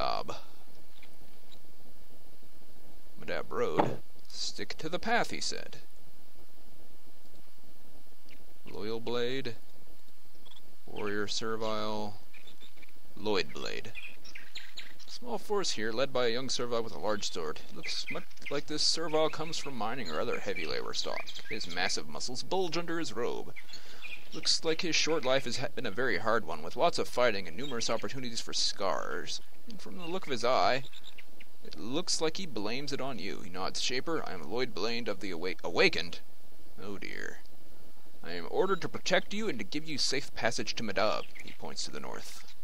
Madab. Madab Road. Stick to the path, he said. Loyal Blade. Warrior Servile. Lloyd Blade. Small force here, led by a young servile with a large sword. It looks much like this servile comes from mining or other heavy labor stock. His massive muscles bulge under his robe. Looks like his short life has been a very hard one, with lots of fighting and numerous opportunities for scars. And from the look of his eye, it looks like he blames it on you. He nods. Shaper, I am Lloyd Blade of the Awakened. Oh dear. I am ordered to protect you and to give you safe passage to Madab. He points to the north.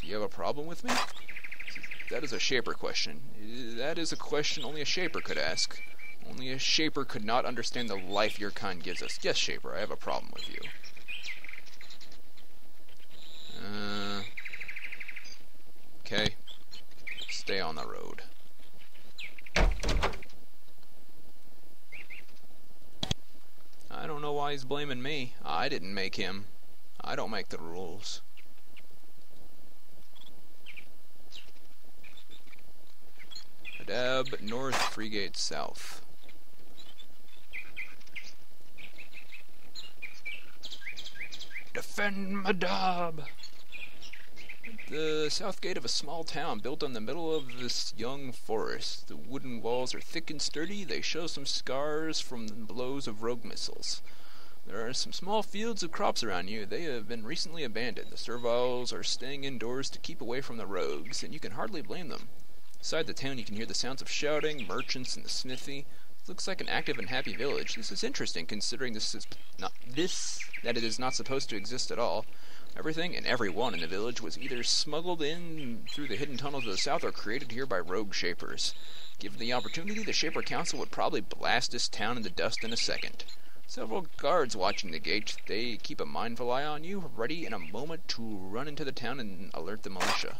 Do you have a problem with me? That is a Shaper question. That is a question only a Shaper could ask. Only a Shaper could not understand the life your kind gives us. Yes, Shaper, I have a problem with you. Okay. Stay on the road. I don't know why he's blaming me. I didn't make him. I don't make the rules. Madab north, Freegate south. Defend Madab! The south gate of a small town built on the middle of this young forest. The wooden walls are thick and sturdy. They show some scars from the blows of rogue missiles. There are some small fields of crops around you. They have been recently abandoned. The serviles are staying indoors to keep away from the rogues, and you can hardly blame them. Inside the town you can hear the sounds of shouting, merchants, and the smithy. It looks like an active and happy village. This is interesting, considering that it is not supposed to exist at all. Everything and everyone in the village was either smuggled in through the hidden tunnels of the south or created here by rogue Shapers. Given the opportunity, the Shaper Council would probably blast this town in the dust in a second. Several guards watching the gate. They keep a mindful eye on you, ready in a moment to run into the town and alert the militia.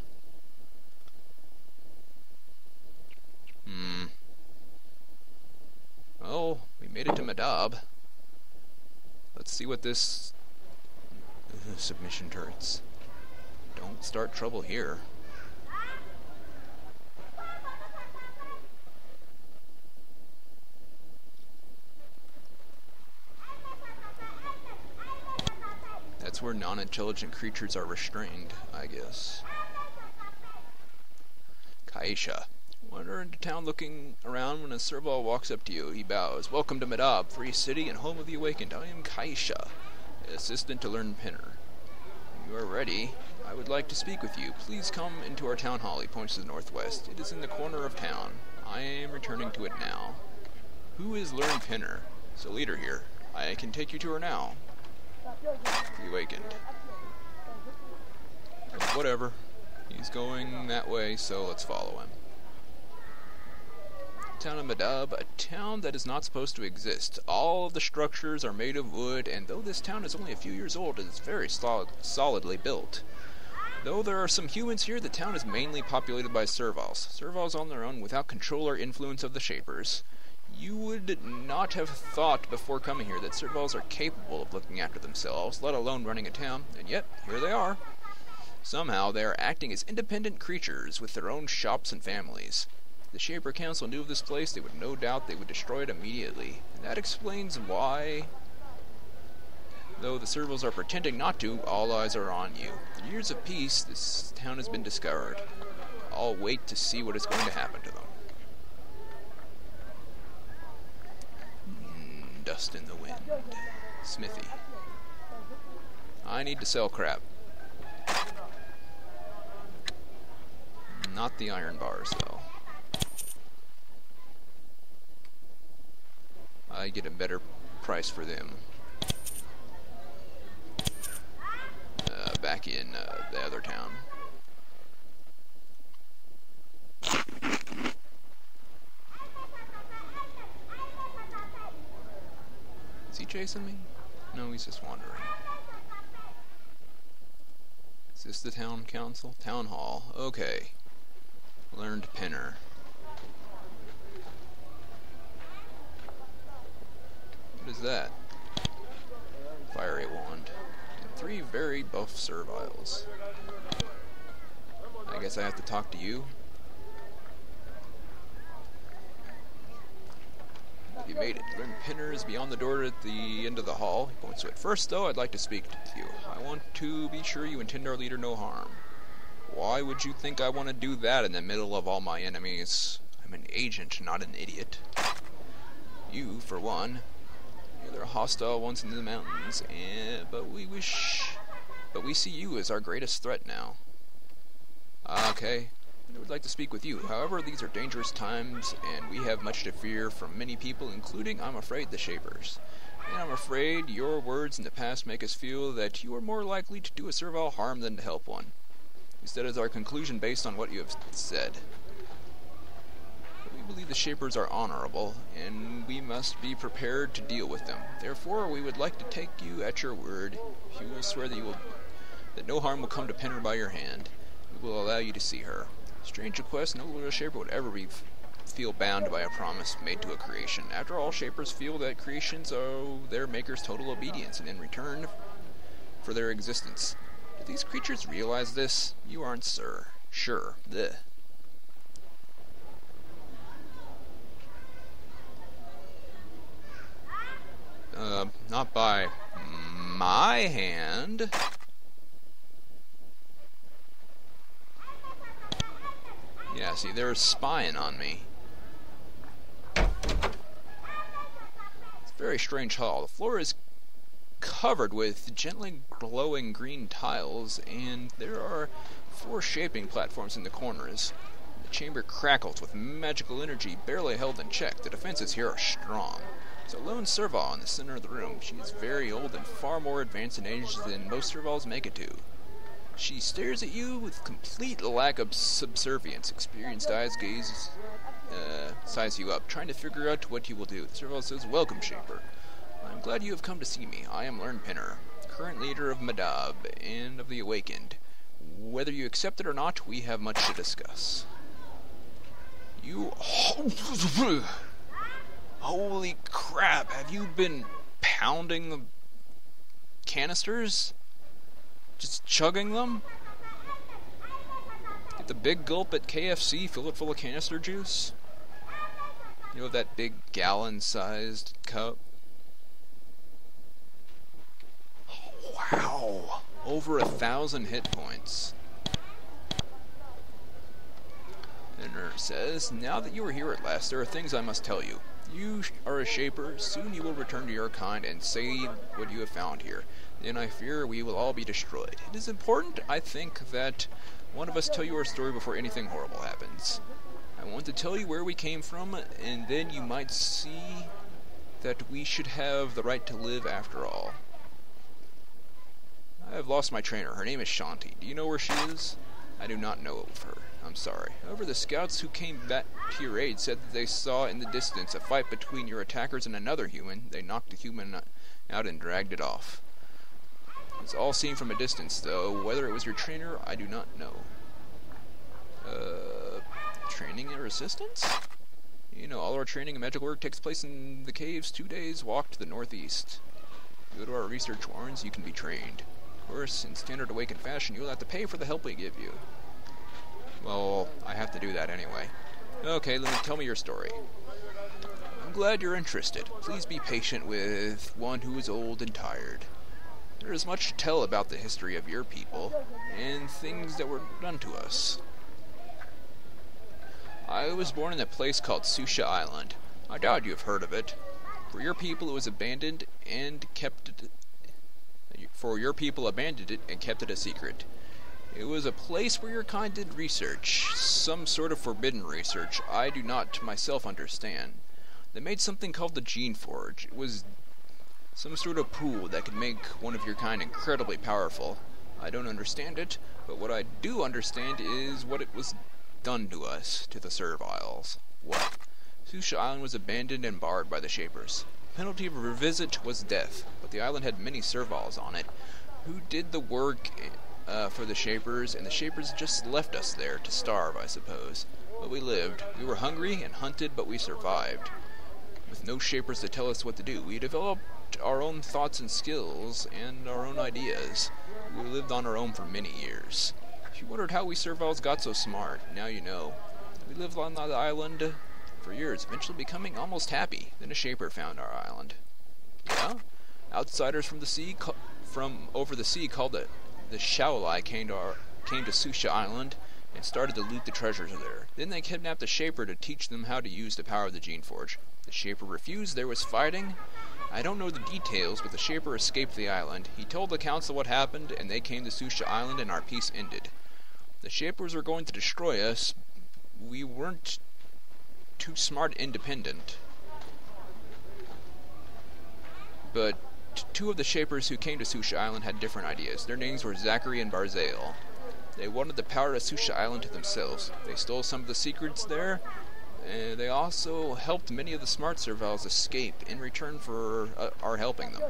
Well, we made it to Madab. Let's see what this... submission turrets. Don't start trouble here. That's where non-intelligent creatures are restrained, I guess. Kaisha. Wander into town looking around when a servile walks up to you. He bows. Welcome to Madab, free city and home of the awakened. I am Kaisha, assistant to Learn Pinner. When you are ready, I would like to speak with you. Please come into our town hall. He points to the northwest. It is in the corner of town. I am returning to it now. Who is Learn Pinner? It's a leader here. I can take you to her now. The awakened. Whatever. He's going that way, so let's follow him. Town of Madab, a town that is not supposed to exist. All of the structures are made of wood, and though this town is only a few years old, it is very solidly built. Though there are some humans here, the town is mainly populated by serviles. Serviles on their own, without control or influence of the Shapers. You would not have thought before coming here that serviles are capable of looking after themselves, let alone running a town, and yet, here they are. Somehow, they are acting as independent creatures with their own shops and families. If the Shaper Council knew of this place, they would no doubt they would destroy it immediately. And that explains why, though the serviles are pretending not to, all eyes are on you. In years of peace, this town has been discovered. I'll wait to see what is going to happen to them. Dust in the wind. Smithy. I need to sell crap. Not the iron bars, though. I get a better price for them. Back in the other town. Is he chasing me? No, he's just wandering. Is this the town council? Town hall. Okay. Learned Pinner. What is that? Fiery wand. Didn't 3 very buff serviles. I guess I have to talk to you. You made it. Learn Pinner is beyond the door at the end of the hall. He points to it. First, though, I'd like to speak to you. I want to be sure you intend our leader no harm. Why would you think I want to do that in the middle of all my enemies? I'm an agent, not an idiot. You, for one. There are hostile ones in the mountains, but we see you as our greatest threat now. Okay. I would like to speak with you. However, these are dangerous times, and we have much to fear from many people, including, I'm afraid, the Shapers. And I'm afraid your words in the past make us feel that you are more likely to do a servile harm than to help one. Instead is our conclusion based on what you have said. We believe the Shapers are honorable, and we must be prepared to deal with them. Therefore, we would like to take you at your word. If you will swear that no harm will come to Pinner by your hand, we will allow you to see her. Strange request, no little Shaper would ever feel bound by a promise made to a creation. After all, Shapers feel that creations owe their maker's total obedience, and in return for their existence. Do these creatures realize this? You aren't, sir. Sure. Blech. Not by my hand. Yeah, see, they're spying on me. It's a very strange hall. The floor is covered with gently glowing green tiles, and there are 4 shaping platforms in the corners. The chamber crackles with magical energy barely held in check. The defenses here are strong. There's a lone servile in the center of the room. She is very old and far more advanced in age than most serviles make it to. She stares at you with complete lack of subservience. Experienced eyes size you up, trying to figure out what you will do. The servile says, "Welcome, Shaper. I'm glad you have come to see me. I am Learn Pinner, current leader of Madab and of the Awakened. Whether you accept it or not, we have much to discuss." You... Holy crap, have you been pounding the canisters? Just chugging them? Get the big gulp at KFC, fill it full of canister juice? You know, that big gallon-sized cup? Wow! Over 1,000 hit points. Pinner says, "Now that you are here at last, there are things I must tell you. You are a Shaper. Soon you will return to your kind and say what you have found here. Then I fear we will all be destroyed. It is important, I think, that one of us tell you our story before anything horrible happens. I want to tell you where we came from, and then you might see that we should have the right to live after all. I have lost my trainer. Her name is Shanti. Do you know where she is? I do not know of her. I'm sorry. However, the scouts who came back to your aid said that they saw in the distance a fight between your attackers and another human. They knocked the human out and dragged it off. It's all seen from a distance, though. Whether it was your trainer, I do not know. Training or assistance? You know, all our training and magical work takes place in the caves. 2 days walk to the northeast. Go to our research warrens, you can be trained. Of course, in standard awakened fashion, you'll have to pay for the help we give you. Well, I have to do that anyway. Okay, tell me your story. I'm glad you're interested. Please be patient with one who is old and tired. There is much to tell about the history of your people, and things that were done to us. I was born in a place called Susha Island. I doubt you have heard of it. For your people it was abandoned and kept it... For your people abandoned it and kept it a secret. It was a place where your kind did research, some sort of forbidden research I do not myself understand. They made something called the Geneforge. It was some sort of pool that could make one of your kind incredibly powerful. I don't understand it, but what I do understand is what it was done to us, to the Serviles. What? Susha Island was abandoned and barred by the Shapers. The penalty of a revisit was death, but the island had many Serviles on it, who did the work for the Shapers, and the Shapers just left us there to starve, I suppose. But we lived. We were hungry and hunted, but we survived. with no shapers to tell us what to do. We developed our own thoughts and skills, and our own ideas. We lived on our own for many years. If you wondered how we Servals got so smart, now you know. We lived on the island for years, eventually becoming almost happy. Then a shaper found our island. Yeah? Outsiders from the sea, from over the sea, called the Shaolai came to Susha Island and started to loot the treasures there. Then they kidnapped the Shaper to teach them how to use the power of the Geneforge. The Shaper refused, there was fighting. I don't know the details, but the Shaper escaped the island. He told the council what happened, and they came to Susha Island, and our peace ended. The Shapers were going to destroy us. We weren't too smart and independent. But two of the Shapers who came to Susha Island had different ideas. Their names were Zachary and Barzael. They wanted the power of Susha Island to themselves. They stole some of the secrets there, and they also helped many of the smart Servals escape in return for our helping them.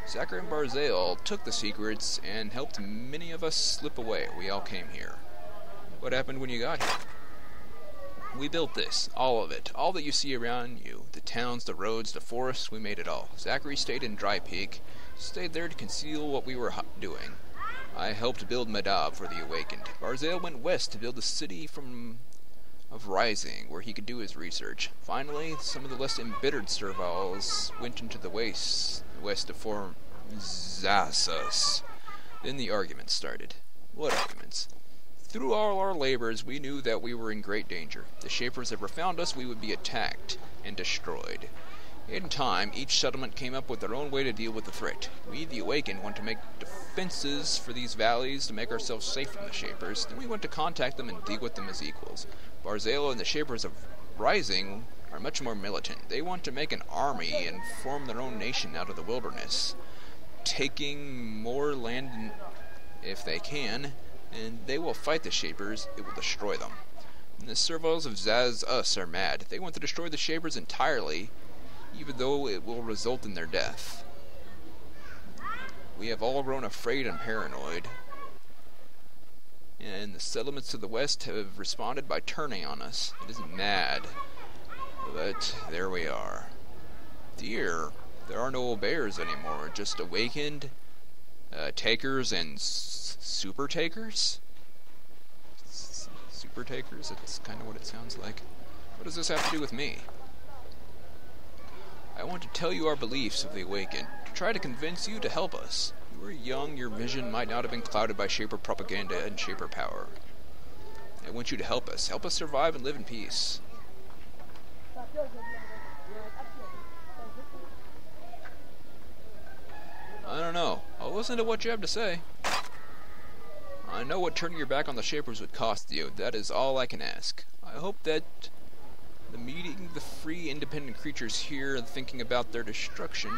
Zachary and Barzael took the secrets and helped many of us slip away. We all came here. What happened when you got here? We built this, all of it, all that you see around you, the towns, the roads, the forests, we made it all. Zachary stayed in Drypeak, stayed there to conceal what we were doing. I helped build Madab for the Awakened. Barzael went west to build the city of Rising, where he could do his research. Finally, some of the less embittered Servals went into the west to form Zassus. Then the arguments started. What arguments? Through all our labors, we knew that we were in great danger. If the Shapers ever found us, we would be attacked and destroyed. In time, each settlement came up with their own way to deal with the threat. We, the Awakened, want to make defenses for these valleys to make ourselves safe from the Shapers. Then we want to contact them and deal with them as equals. Barzael and the Shapers of Rising are much more militant. They want to make an army and form their own nation out of the wilderness, taking more land if they can, and they will fight the Shapers. It will destroy them. And the Servals of Zassus are mad. They want to destroy the Shapers entirely, even though it will result in their death. We have all grown afraid and paranoid, and the settlements to the west have responded by turning on us. It is mad, but there we are. Dear, there are no obeyers anymore, just Awakened, takers, and super takers? Super takers? That's kind of what it sounds like. What does this have to do with me? I want to tell you our beliefs of the Awakened, to try to convince you to help us. You were young, your vision might not have been clouded by Shaper propaganda and Shaper power. I want you to help us survive and live in peace. I don't know. I'll listen to what you have to say. I know what turning your back on the Shapers would cost you. That is all I can ask. I hope that the meeting the free, independent creatures here and thinking about their destruction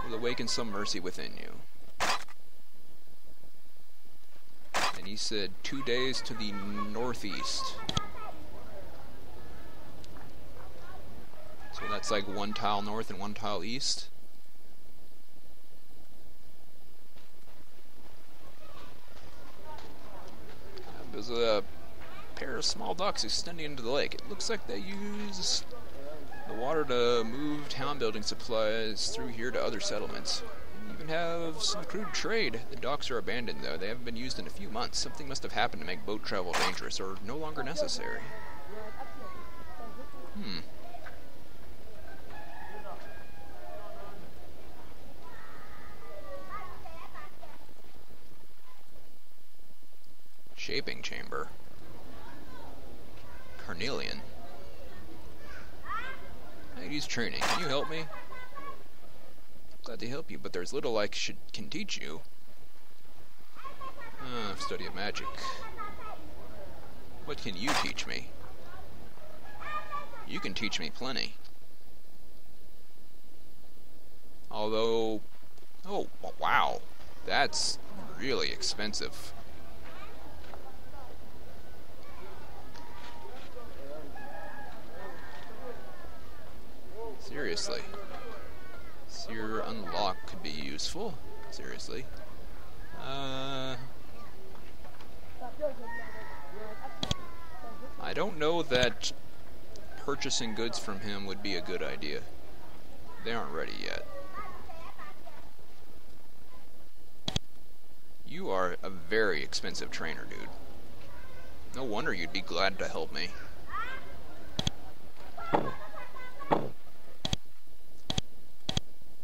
will awaken some mercy within you. And he said 2 days to the northeast. So that's like 1 tile north and 1 tile east. There's a pair of small docks extending into the lake. It looks like they use the water to move town building supplies through here to other settlements. And even have some crude trade. The docks are abandoned though. They haven't been used in a few months. Something must have happened to make boat travel dangerous or no longer necessary. Shaping chamber. Carnelian. I use training. Can you help me? Glad to help you, but there's little I can teach you. Study of magic. What can you teach me? You can teach me plenty. Although... oh, wow. That's really expensive. Seriously. Seer unlock could be useful. Seriously. I don't know that purchasing goods from him would be a good idea. They aren't ready yet. You are a very expensive trainer, dude. No wonder you'd be glad to help me.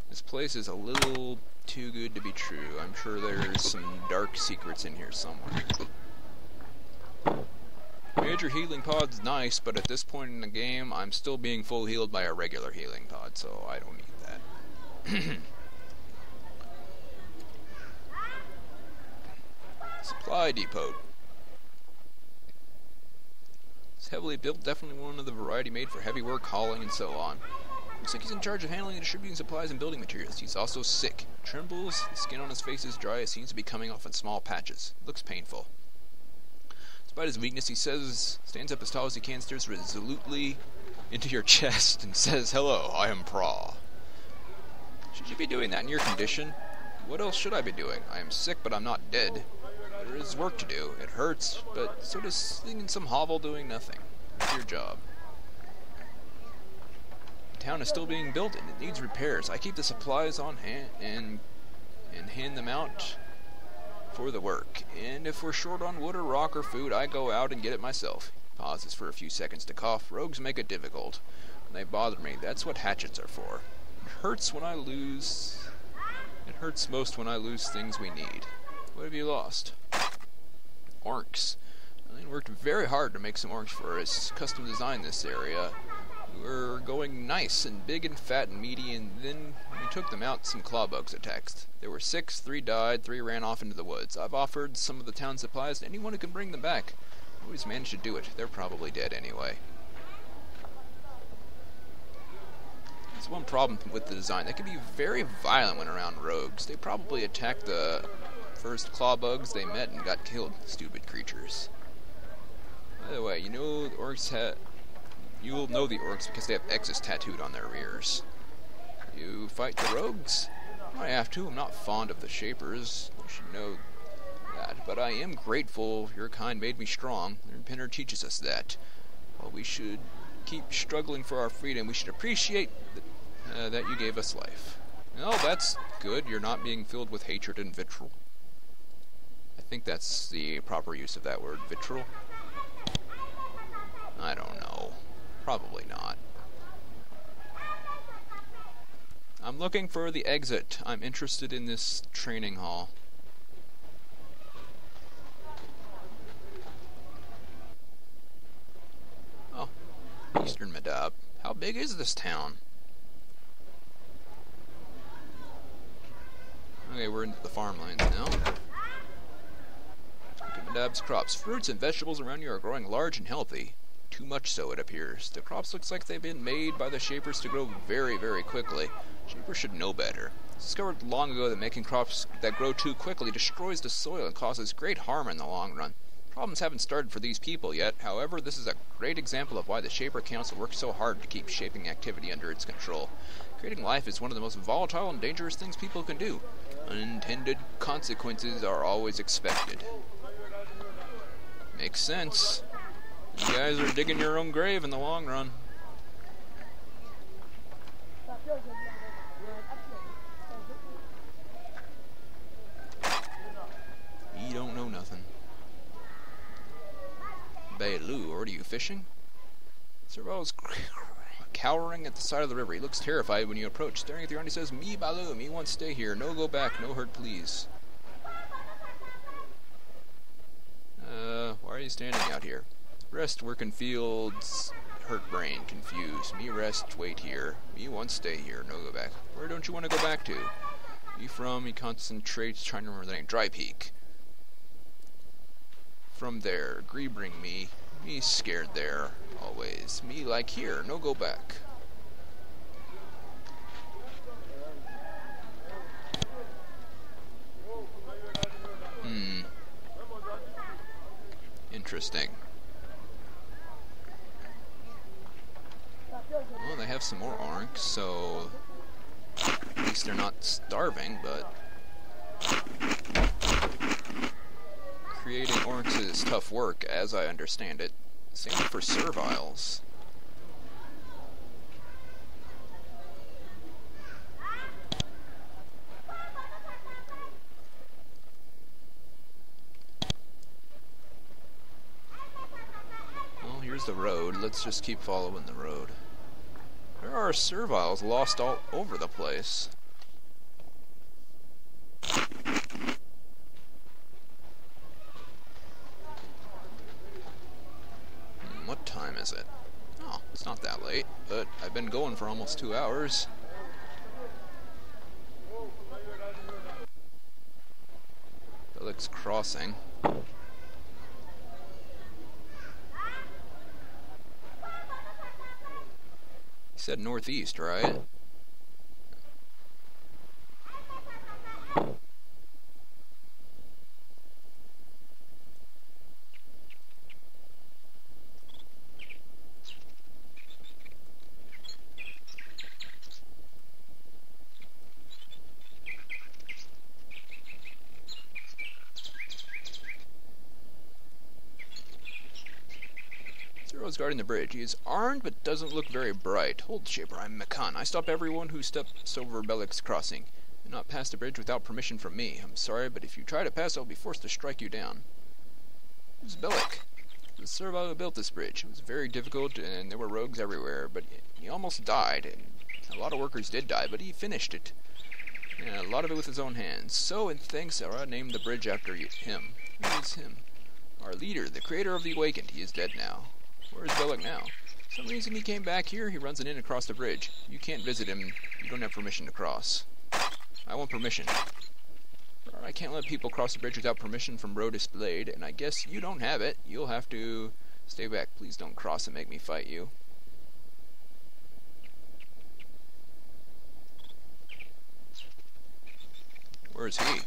This place is a little too good to be true. I'm sure there's some dark secrets in here somewhere. Major healing pod's nice, but at this point in the game, I'm still being full healed by a regular healing pod, so I don't need that. Supply depot. It's heavily built, definitely one of the variety made for heavy work, hauling, and so on. Looks like he's in charge of handling and distributing supplies and building materials. He's also sick. Trembles, the skin on his face is dry, it seems to be coming off in small patches. It looks painful. Despite his weakness, he stands up as tall as he can, stares resolutely into your chest, and says, "Hello, I am Pra." Should you be doing that in your condition? What else should I be doing? I am sick, but I'm not dead. There is work to do. It hurts, but so does sitting in some hovel doing nothing. It's your job. The town is still being built, and it needs repairs. I keep the supplies on hand and hand them out for the work, and if we're short on wood or rock or food, I go out and get it myself. Pauses for a few seconds to cough. Rogues make it difficult. When they bother me, that's what hatchets are for. It hurts most when I lose things we need. What have you lost? Orcs. Elaine worked very hard to make some orcs for us. Custom designed this area. We were going nice and big and fat and meaty, and then when we took them out, some claw bugs attacked. There were 6, 3 died, 3 ran off into the woods. I've offered some of the town supplies to anyone who can bring them back. I always managed to do it. They're probably dead anyway. There's one problem with the design. They can be very violent when around rogues. They probably attacked the first claw bugs they met and got killed. Stupid creatures. By the way, you know the orcs you'll know the orcs because they have X's tattooed on their rears. You fight the rogues? I have to. I'm not fond of the Shapers. You should know that. But I am grateful your kind made me strong. Pinner teaches us that. While we should keep struggling for our freedom, we should appreciate that you gave us life. Well, that's good. You're not being filled with hatred and vitriol. I think that's the proper use of that word, vitriol. I don't know. Probably not. I'm looking for the exit. I'm interested in this training hall. Oh, Eastern Madab. How big is this town? Okay, we're into the farmlands now. Look at Madab's crops. Fruits and vegetables around here are growing large and healthy. Too much so, it appears. The crops looks like they've been made by the Shapers to grow very, very quickly. Shapers should know better. It's discovered long ago that making crops that grow too quickly destroys the soil and causes great harm in the long run. Problems haven't started for these people yet. However, this is a great example of why the Shaper Council works so hard to keep shaping activity under its control. Creating life is one of the most volatile and dangerous things people can do. Unintended consequences are always expected. Makes sense. You guys are digging your own grave in the long run. You don't know nothing. Bailu, are you fishing? Serval's cowering at the side of the river. He looks terrified when you approach. Staring at you around, he says, "Me Balu, me want stay here. No go back, no hurt please." Why are you standing out here? Rest, work in fields, hurt brain, confused. Me rest, wait here. Me want stay here, no go back. Where don't you want to go back to? Me from, he concentrates, trying to remember the name. Drypeak. From there, agree bring me. Me scared there, always. Me like here, no go back. Interesting. Well, they have some more orcs, so at least they're not starving, but creating orcs is tough work, as I understand it. Same for serviles. There's the road. Let's just keep following the road. There are serviles lost all over the place. What time is it? Oh, it's not that late, but I've been going for almost 2 hours. Felix Crossing. He said northeast, right? Zero's guarding the bridge. He is armed, but doesn't look very bright. Hold, Shaper, I'm Makan. I stop everyone who steps over Bellic's crossing. Do not pass the bridge without permission from me. I'm sorry, but if you try to pass, I'll be forced to strike you down. Who's Bellic? The servile who built this bridge. It was very difficult, and there were rogues everywhere, but he almost died. And a lot of workers did die, but he finished it. And a lot of it with his own hands. So, in thanks, Sarah named the bridge after him. Who is him? Our leader, the creator of the Awakened. He is dead now. Where is Bellic now? For some reason he came back here. He runs an inn across the bridge. You can't visit him. You don't have permission to cross. I want permission. I can't let people cross the bridge without permission from Brodus Blade, and I guess you don't have it. You'll have to stay back. Please don't cross and make me fight you. Where is he?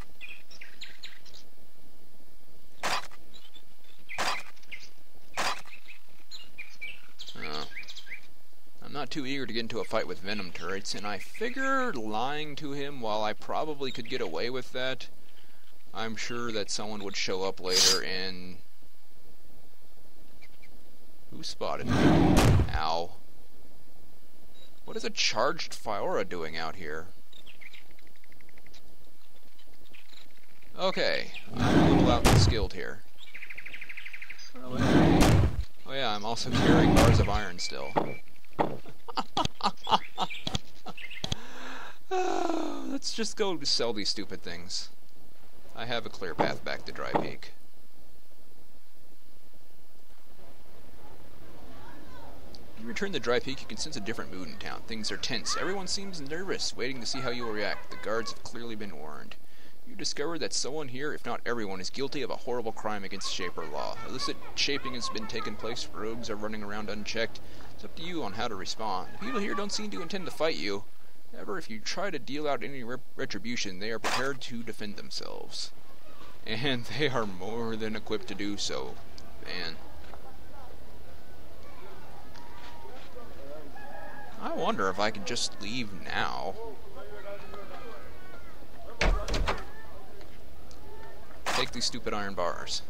I'm not too eager to get into a fight with venom turrets, and I figure lying to him, while I probably could get away with that, I'm sure that someone would show up later and... Who spotted me? Ow. What is a charged Fiora doing out here? Okay, I'm a little outskilled here. Oh yeah, I'm also carrying bars of iron still. Let's just go sell these stupid things. I have a clear path back to Drypeak. You return to Drypeak, you can sense a different mood in town. Things are tense. Everyone seems nervous, waiting to see how you will react. The guards have clearly been warned. You discover that someone here, if not everyone, is guilty of a horrible crime against Shaper law. Illicit shaping has been taking place. Rogues are running around unchecked. It's up to you on how to respond. The people here don't seem to intend to fight you. However, if you try to deal out any retribution, they are prepared to defend themselves. And they are more than equipped to do so. Man. I wonder if I can just leave now. Take these stupid iron bars.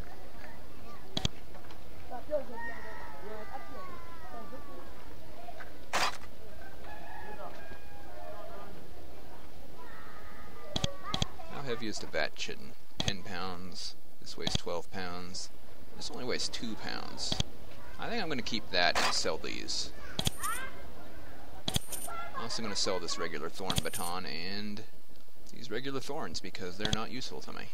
How heavy is the bat chitin? 10 pounds. This weighs 12 pounds. This only weighs 2 pounds. I think I'm going to keep that and sell these. I'm also going to sell this regular thorn baton and these regular thorns because they're not useful to me.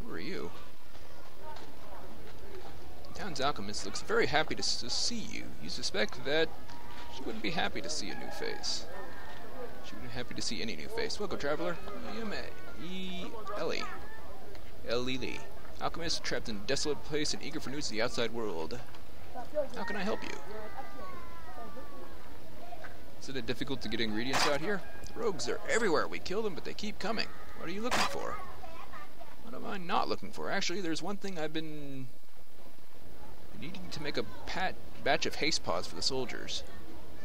Who are you? The town's alchemist looks very happy to see you. You suspect that she wouldn't be happy to see a new face. She would be happy to see any new face. Welcome, traveler. I am Ellie. Ellie. Alchemist trapped in a desolate place and eager for news of the outside world. How can I help you? Isn't it difficult to get ingredients out here? The rogues are everywhere. We kill them, but they keep coming. What are you looking for? What am I not looking for? Actually, there's one thing I've been needing to make a batch of haste pods for the soldiers.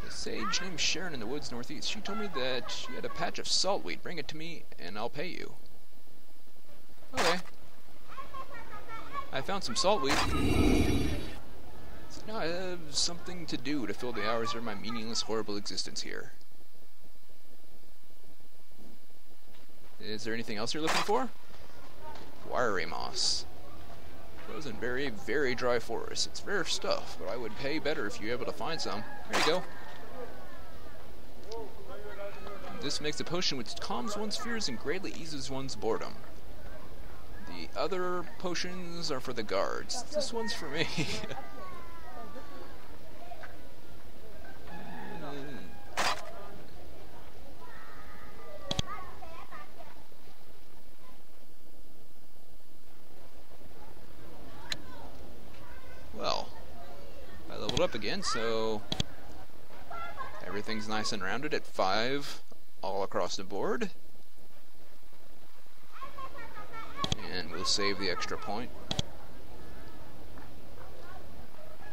A sage named Sharon in the woods northeast. She told me that she had a patch of saltweed. Bring it to me, and I'll pay you. Okay. I found some saltweed. So now I have something to do to fill the hours of my meaningless, horrible existence here. Is there anything else you're looking for? Wiry moss. Frozen berry, very dry forest. It's rare stuff, but I would pay better if you were able to find some. There you go. This makes a potion which calms one's fears and greatly eases one's boredom. The other potions are for the guards. This one's for me. Well, I leveled up again, so everything's nice and rounded at 5 all across the board. And we'll save the extra point.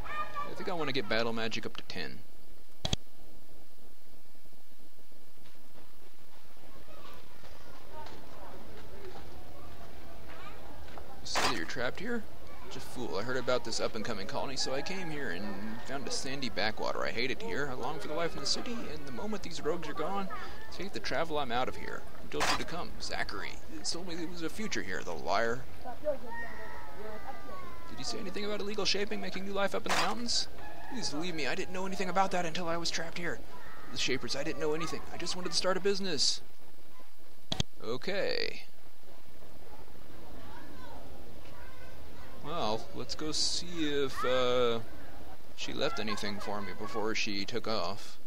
I think I want to get battle magic up to 10. So you're trapped here? Just a fool. I heard about this up-and-coming colony, so I came here and found a sandy backwater. I hate it here. I long for the life in the city, and the moment these rogues are gone, take the travel, I'm out of here. Who told you to come? Zachary. He told me there was a future here, the liar. Did he say anything about illegal shaping, making new life up in the mountains? Please believe me, I didn't know anything about that until I was trapped here. The shapers, I didn't know anything. I just wanted to start a business. Okay. Well, let's go see if she left anything for me before she took off.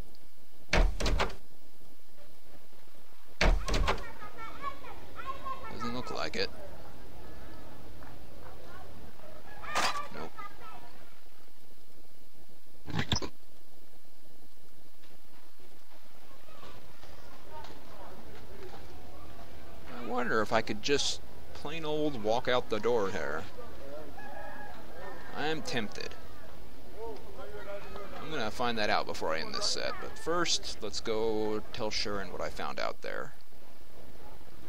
Doesn't look like it. Nope. I wonder if I could just plain old walk out the door here. I am tempted. I'm gonna find that out before I end this set, but first, let's go tell Sharon what I found out there.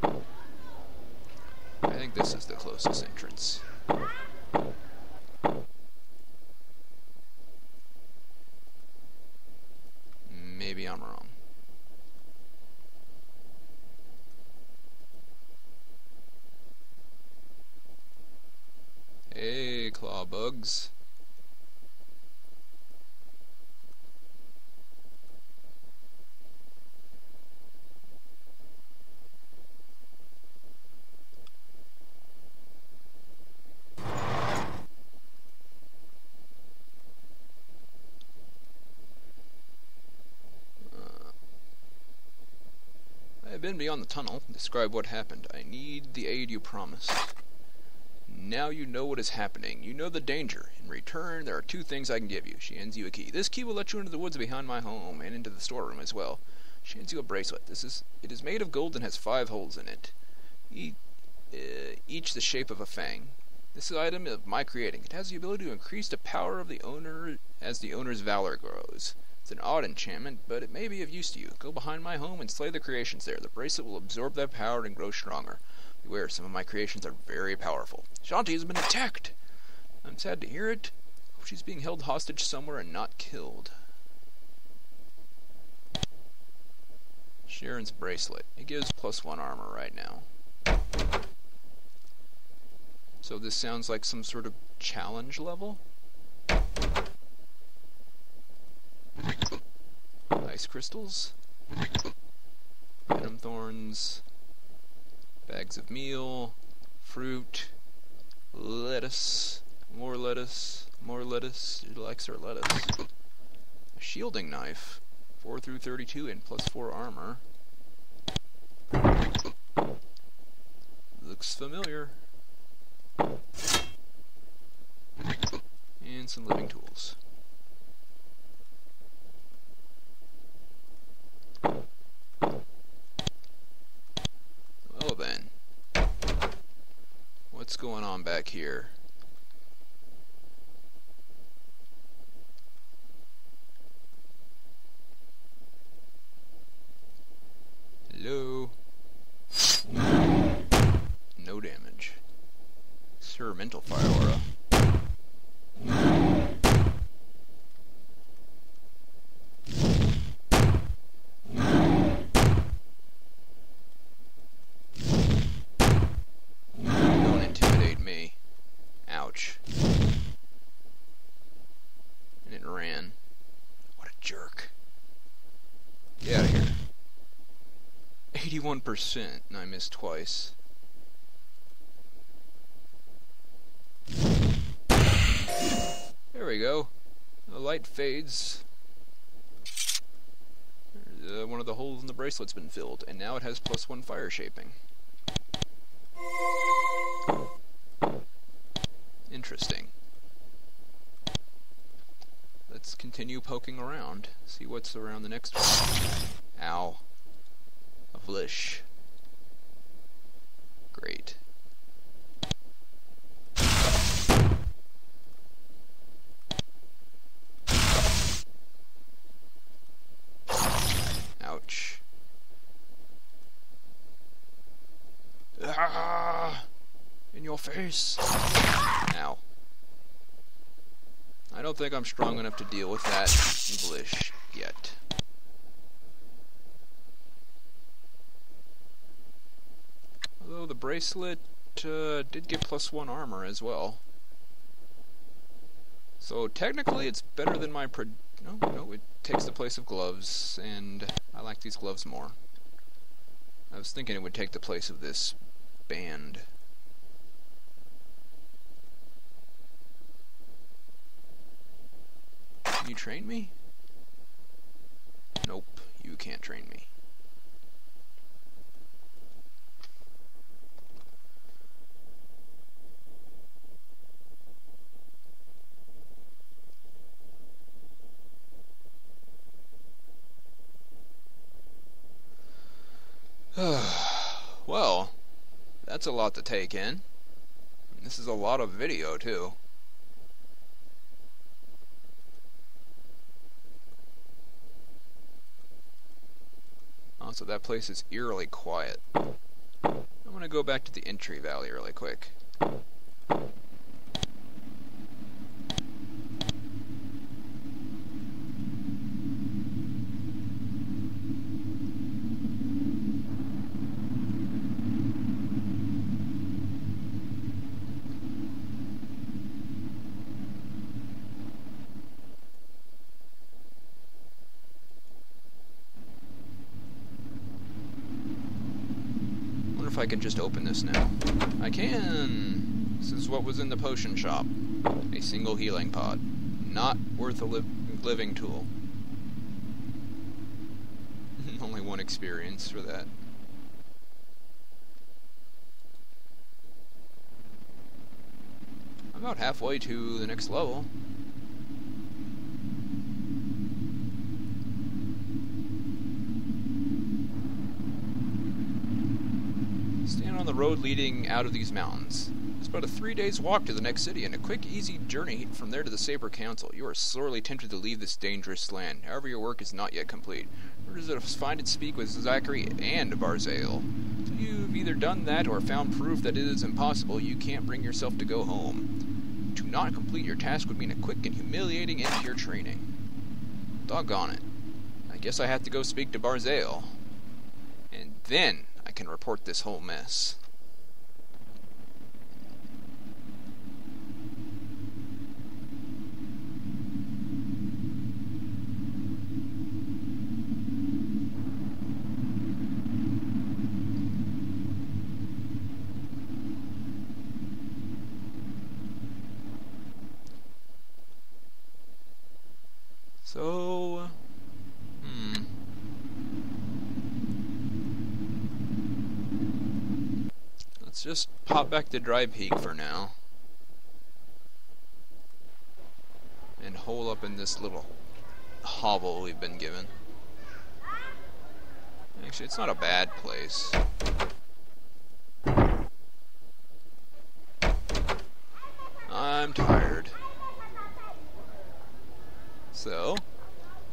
I think this is the closest entrance. Maybe I'm wrong. Hey, claw bugs. I have been beyond the tunnel. Describe what happened. I need the aid you promised. Now you know what is happening. You know the danger. In return, there are 2 things I can give you. She hands you a key. This key will let you into the woods behind my home and into the storeroom as well. She hands you a bracelet. It is made of gold and has 5 holes in it, each the shape of a fang. This item is of my creating. It has the ability to increase the power of the owner as the owner's valor grows. It's an odd enchantment, but it may be of use to you. Go behind my home and slay the creations there. The bracelet will absorb that power and grow stronger. Beware, some of my creations are very powerful. Shanti has been attacked! I'm sad to hear it. Hope she's being held hostage somewhere and not killed. Sharon's bracelet. It gives +1 armor right now. So this sounds like some sort of challenge level? Ice crystals? Venom thorns? Bags of meal, fruit, lettuce, more lettuce, more lettuce. She likes her lettuce. A shielding knife, 4 through 32 and +4 armor. Looks familiar. And some living tools. Well then, what's going on back here? Hello? No damage. Experimental fire aura. 1%, and I missed twice. There we go. The light fades. One of the holes in the bracelet's been filled, and now it has +1 fire shaping. Interesting. Let's continue poking around. See what's around the next one. Ow. A flish. Great. Ouch. Ah! In your face. Ow. I don't think I'm strong enough to deal with that English yet. Although the bracelet did get +1 armor as well. So technically it's better than my no, it takes the place of gloves, and I like these gloves more. I was thinking it would take the place of this band. Can you train me? Nope, you can't train me. Well, that's a lot to take in. This is a lot of video, too. Oh, so that place is eerily quiet. I'm gonna go back to the entry valley really quick. If I can just open this now. I can! This is what was in the potion shop. A single healing pod. Not worth a living tool. Only one experience for that. I'm about halfway to the next level. Stand on the road leading out of these mountains. It's about a 3 days walk to the next city and a quick, easy journey from there to the Saber Council. You are sorely tempted to leave this dangerous land. However, your work is not yet complete. Where does it find and speak with Zachary and Barzael? Until you've either done that or found proof that it is impossible, you can't bring yourself to go home. To not complete your task would mean a quick and humiliating end to your training. Doggone it. I guess I have to go speak to Barzael. And then I can report this whole mess. So, let's just pop back to Drypeak for now. And hole up in this little hovel we've been given. Actually, it's not a bad place. I'm tired. So,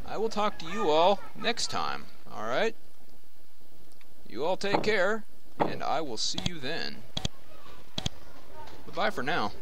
I will talk to you all next time, alright? You all take care, and I will see you then. Bye-bye for now.